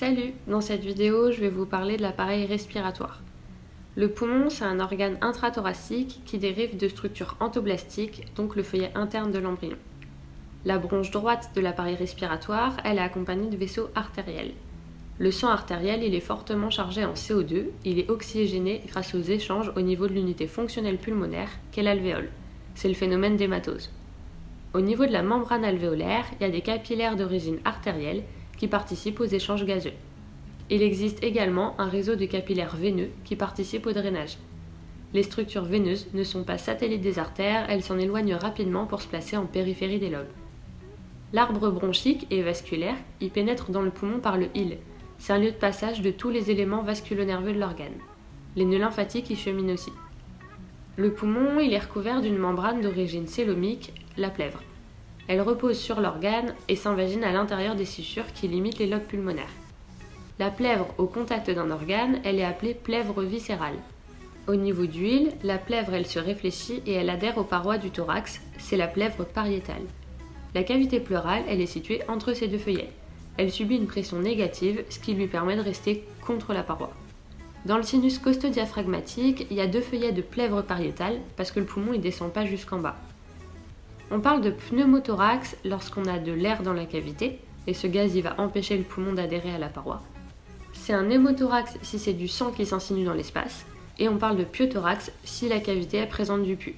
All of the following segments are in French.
Salut! Dans cette vidéo, je vais vous parler de l'appareil respiratoire. Le poumon, c'est un organe intrathoracique qui dérive de structures endoblastiques, donc le feuillet interne de l'embryon. La bronche droite de l'appareil respiratoire, elle est accompagnée de vaisseaux artériels. Le sang artériel, il est fortement chargé en CO2, il est oxygéné grâce aux échanges au niveau de l'unité fonctionnelle pulmonaire, qu'est l'alvéole. C'est le phénomène d'hématose. Au niveau de la membrane alvéolaire, il y a des capillaires d'origine artérielle qui participent aux échanges gazeux. Il existe également un réseau de capillaires veineux qui participent au drainage. Les structures veineuses ne sont pas satellites des artères, elles s'en éloignent rapidement pour se placer en périphérie des lobes. L'arbre bronchique et vasculaire y pénètre dans le poumon par le île. C'est un lieu de passage de tous les éléments vasculo-nerveux de l'organe. Les nœuds lymphatiques y cheminent aussi. Le poumon, il est recouvert d'une membrane d'origine célomique, la plèvre. Elle repose sur l'organe et s'invagine à l'intérieur des fissures qui limitent les lobes pulmonaires. La plèvre au contact d'un organe, elle est appelée plèvre viscérale. Au niveau du île, la plèvre elle se réfléchit et elle adhère aux parois du thorax, c'est la plèvre pariétale. La cavité pleurale, elle est située entre ces deux feuillets. Elle subit une pression négative, ce qui lui permet de rester contre la paroi. Dans le sinus costodiaphragmatique, il y a deux feuillets de plèvre pariétale parce que le poumon ne descend pas jusqu'en bas. On parle de pneumothorax lorsqu'on a de l'air dans la cavité, et ce gaz il va empêcher le poumon d'adhérer à la paroi. C'est un hémothorax si c'est du sang qui s'insinue dans l'espace, et on parle de piothorax si la cavité est présente du pus.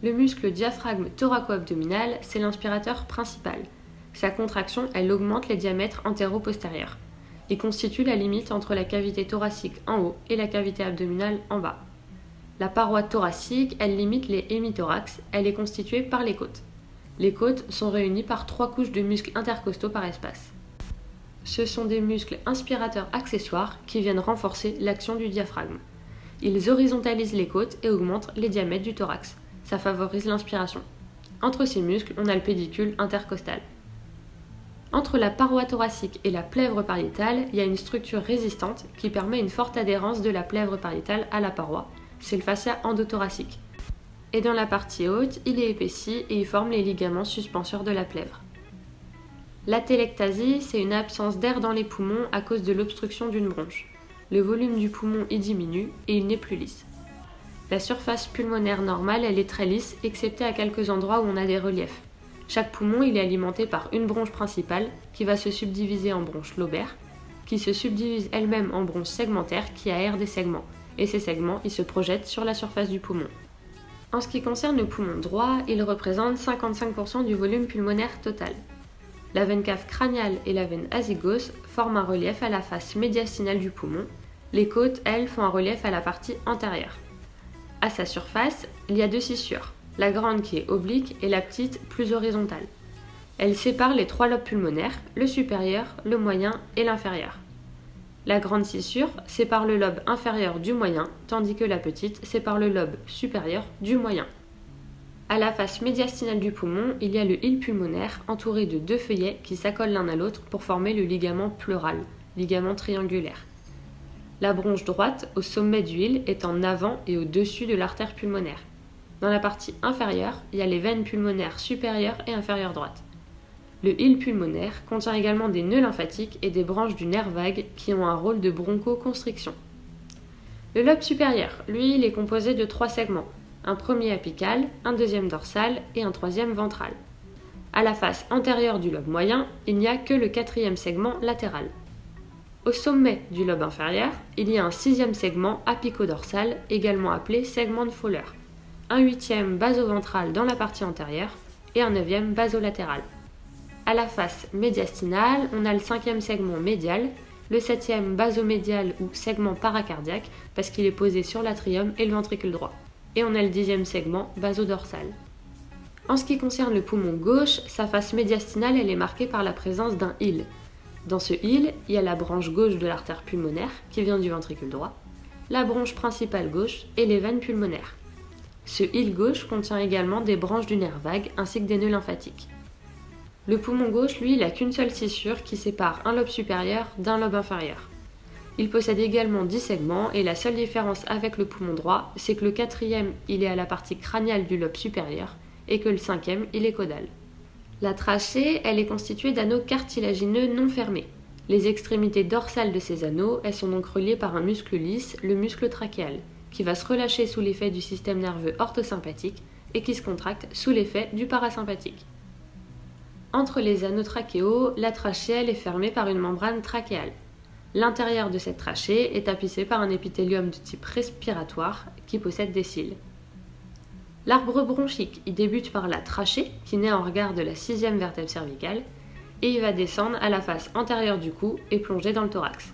Le muscle diaphragme thoraco-abdominal, c'est l'inspirateur principal. Sa contraction, elle augmente les diamètres antéro-postérieurs. Il constitue la limite entre la cavité thoracique en haut et la cavité abdominale en bas. La paroi thoracique, elle limite les hémithorax, elle est constituée par les côtes. Les côtes sont réunies par 3 couches de muscles intercostaux par espace. Ce sont des muscles inspirateurs accessoires qui viennent renforcer l'action du diaphragme. Ils horizontalisent les côtes et augmentent les diamètres du thorax. Ça favorise l'inspiration. Entre ces muscles, on a le pédicule intercostal. Entre la paroi thoracique et la plèvre pariétale, il y a une structure résistante qui permet une forte adhérence de la plèvre pariétale à la paroi. C'est le fascia endothoracique. Et dans la partie haute, il est épaissi et il forme les ligaments suspenseurs de la plèvre. L'atelectasie, c'est une absence d'air dans les poumons à cause de l'obstruction d'une bronche. Le volume du poumon y diminue et il n'est plus lisse. La surface pulmonaire normale, elle est très lisse, excepté à quelques endroits où on a des reliefs. Chaque poumon, il est alimenté par une bronche principale qui va se subdiviser en bronches lobaires, qui se subdivise elle-même en bronches segmentaires qui aèrent des segments. Et ces segments, ils se projettent sur la surface du poumon. En ce qui concerne le poumon droit, il représente 55% du volume pulmonaire total. La veine cave crâniale et la veine azygos forment un relief à la face médiastinale du poumon. Les côtes, elles, font un relief à la partie antérieure. À sa surface, il y a deux scissures, la grande qui est oblique et la petite plus horizontale. Elles séparent les 3 lobes pulmonaires, le supérieur, le moyen et l'inférieur. La grande scissure sépare le lobe inférieur du moyen, tandis que la petite sépare le lobe supérieur du moyen. À la face médiastinale du poumon, il y a le île pulmonaire entouré de 2 feuillets qui s'accolent l'un à l'autre pour former le ligament pleural, ligament triangulaire. La bronche droite, au sommet du île, est en avant et au-dessus de l'artère pulmonaire. Dans la partie inférieure, il y a les veines pulmonaires supérieures et inférieures droites. Le île pulmonaire contient également des nœuds lymphatiques et des branches du nerf vague qui ont un rôle de bronchoconstriction. Le lobe supérieur, lui, il est composé de 3 segments, un premier apical, un deuxième dorsal et un troisième ventral. À la face antérieure du lobe moyen, il n'y a que le 4e segment latéral. Au sommet du lobe inférieur, il y a un 6e segment apico-dorsal, également appelé segment de Fowler, un 8e basoventral dans la partie antérieure et un 9e basolatéral. À la face médiastinale, on a le 5e segment médial, le 7e basomédial ou segment paracardiaque parce qu'il est posé sur l'atrium et le ventricule droit. Et on a le 10e segment basodorsal. En ce qui concerne le poumon gauche, sa face médiastinale elle est marquée par la présence d'un île. Dans ce île, il y a la branche gauche de l'artère pulmonaire qui vient du ventricule droit, la branche principale gauche et les veines pulmonaires. Ce île gauche contient également des branches du nerf vague ainsi que des nœuds lymphatiques. Le poumon gauche, lui, il n'a qu'une seule scissure qui sépare un lobe supérieur d'un lobe inférieur. Il possède également 10 segments et la seule différence avec le poumon droit, c'est que le 4e, il est à la partie crâniale du lobe supérieur et que le 5e, il est caudal. La trachée, elle est constituée d'anneaux cartilagineux non fermés. Les extrémités dorsales de ces anneaux, elles sont donc reliées par un muscle lisse, le muscle trachéal, qui va se relâcher sous l'effet du système nerveux orthosympathique et qui se contracte sous l'effet du parasympathique. Entre les anneaux trachéaux, la trachée elle est fermée par une membrane trachéale. L'intérieur de cette trachée est tapissé par un épithélium de type respiratoire qui possède des cils. L'arbre bronchique, il débute par la trachée, qui naît en regard de la 6e vertèbre cervicale, et il va descendre à la face antérieure du cou et plonger dans le thorax.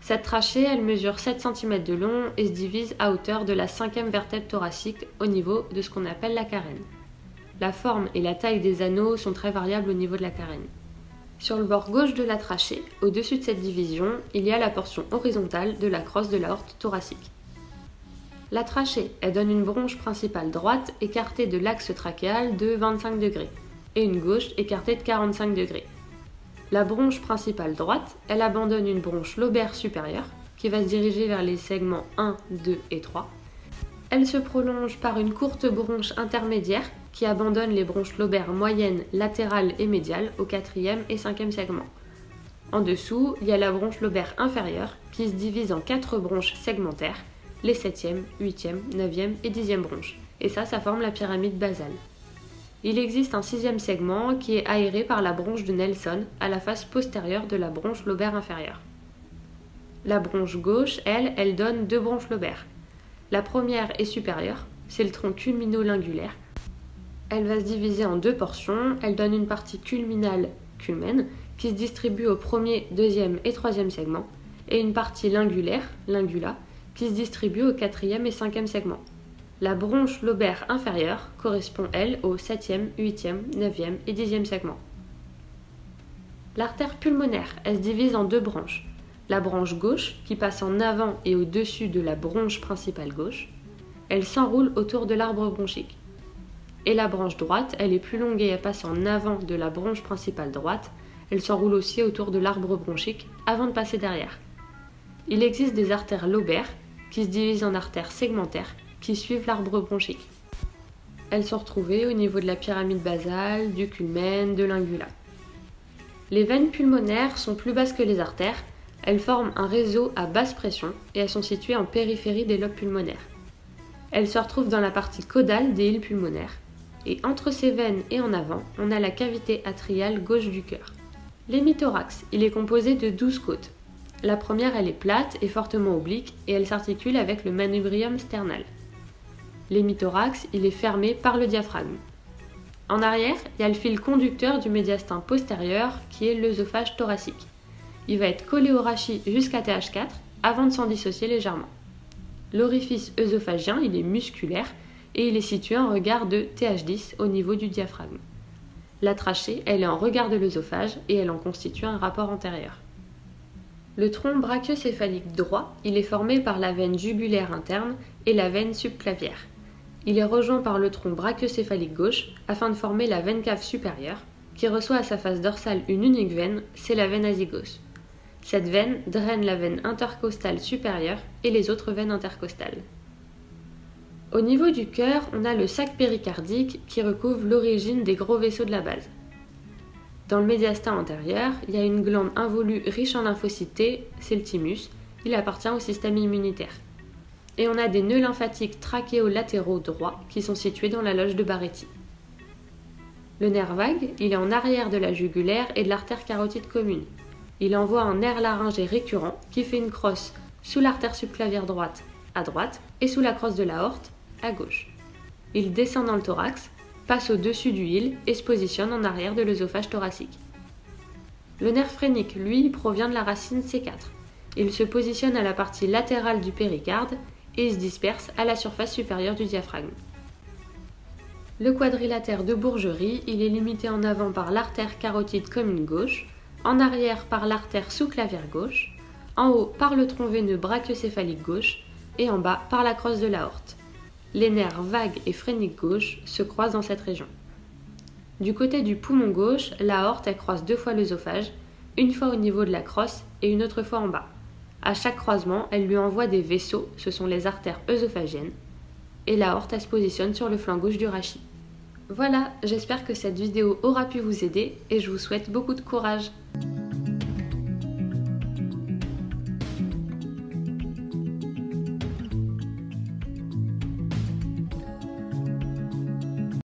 Cette trachée, elle mesure 7 cm de long et se divise à hauteur de la 5e vertèbre thoracique au niveau de ce qu'on appelle la carène. La forme et la taille des anneaux sont très variables au niveau de la carène. Sur le bord gauche de la trachée, au-dessus de cette division, il y a la portion horizontale de la crosse de l'aorte thoracique. La trachée, elle donne une bronche principale droite écartée de l'axe trachéal de 25 degrés et une gauche écartée de 45 degrés. La bronche principale droite, elle abandonne une bronche lobaire supérieure qui va se diriger vers les segments 1, 2 et 3. Elle se prolonge par une courte bronche intermédiaire qui abandonne les bronches lobaires moyennes, latérales et médiales au 4e et 5e segment. En dessous, il y a la bronche lobaire inférieure qui se divise en 4 bronches segmentaires, les 7e, 8e, 9e et 10e bronches. Et ça forme la pyramide basale. Il existe un 6e segment qui est aéré par la bronche de Nelson à la face postérieure de la bronche lobaire inférieure. La bronche gauche, elle donne 2 bronches lobaires. La première est supérieure, c'est le tronc culmino-lingulaire. Elle va se diviser en 2 portions, elle donne une partie culminale, culmène, qui se distribue au 1er, 2e et 3e segment, et une partie lingulaire, lingula, qui se distribue au 4e et 5e segment. La bronche lobaire inférieure correspond, elle, au 7e, 8e, 9e et 10e segment. L'artère pulmonaire, elle se divise en 2 branches. La branche gauche, qui passe en avant et au-dessus de la bronche principale gauche, elle s'enroule autour de l'arbre bronchique. Et la branche droite, elle est plus longue et elle passe en avant de la bronche principale droite, elle s'enroule aussi autour de l'arbre bronchique avant de passer derrière. Il existe des artères lobaires qui se divisent en artères segmentaires qui suivent l'arbre bronchique. Elles sont retrouvées au niveau de la pyramide basale, du culmène, de l'ingula. Les veines pulmonaires sont plus basses que les artères, elles forment un réseau à basse pression et elles sont situées en périphérie des lobes pulmonaires. Elles se retrouvent dans la partie caudale des îles pulmonaires et entre ces veines et en avant, on a la cavité atriale gauche du cœur. L'hémithorax, il est composé de 12 côtes. La première, elle est plate et fortement oblique et elle s'articule avec le manubrium sternal. L'hémithorax, il est fermé par le diaphragme. En arrière, il y a le fil conducteur du médiastin postérieur qui est l'œsophage thoracique. Il va être collé au rachis jusqu'à TH4 avant de s'en dissocier légèrement. L'orifice œsophagien, il est musculaire et il est situé en regard de TH10 au niveau du diaphragme. La trachée, elle est en regard de l'œsophage et elle en constitue un rapport antérieur. Le tronc brachiocéphalique droit, il est formé par la veine jugulaire interne et la veine subclavière. Il est rejoint par le tronc brachiocéphalique gauche afin de former la veine cave supérieure, qui reçoit à sa face dorsale une unique veine, c'est la veine azygos. Cette veine draine la veine intercostale supérieure et les autres veines intercostales. Au niveau du cœur, on a le sac péricardique qui recouvre l'origine des gros vaisseaux de la base. Dans le médiastin antérieur, il y a une glande involue riche en lymphocytes T, c'est le thymus, il appartient au système immunitaire. Et on a des nœuds lymphatiques trachéolatéraux droits qui sont situés dans la loge de Barretti. Le nerf vague, il est en arrière de la jugulaire et de l'artère carotide commune. Il envoie un nerf laryngé récurrent qui fait une crosse sous l'artère subclavière droite à droite et sous la crosse de l'aorte à gauche. Il descend dans le thorax, passe au-dessus du hile et se positionne en arrière de l'œsophage thoracique. Le nerf phrénique, lui, provient de la racine C4. Il se positionne à la partie latérale du péricarde et il se disperse à la surface supérieure du diaphragme. Le quadrilatère de Bourgerie, il est limité en avant par l'artère carotide commune gauche, en arrière par l'artère sous-clavière gauche, en haut par le tronc veineux brachiocéphalique gauche et en bas par la crosse de l'aorte. Les nerfs vague et phrénique gauche se croisent dans cette région. Du côté du poumon gauche, l'aorte elle croise 2 fois l'œsophage, une fois au niveau de la crosse et une autre fois en bas. À chaque croisement, elle lui envoie des vaisseaux, ce sont les artères œsophagiennes, et l'aorte elle se positionne sur le flanc gauche du rachis. Voilà, j'espère que cette vidéo aura pu vous aider et je vous souhaite beaucoup de courage.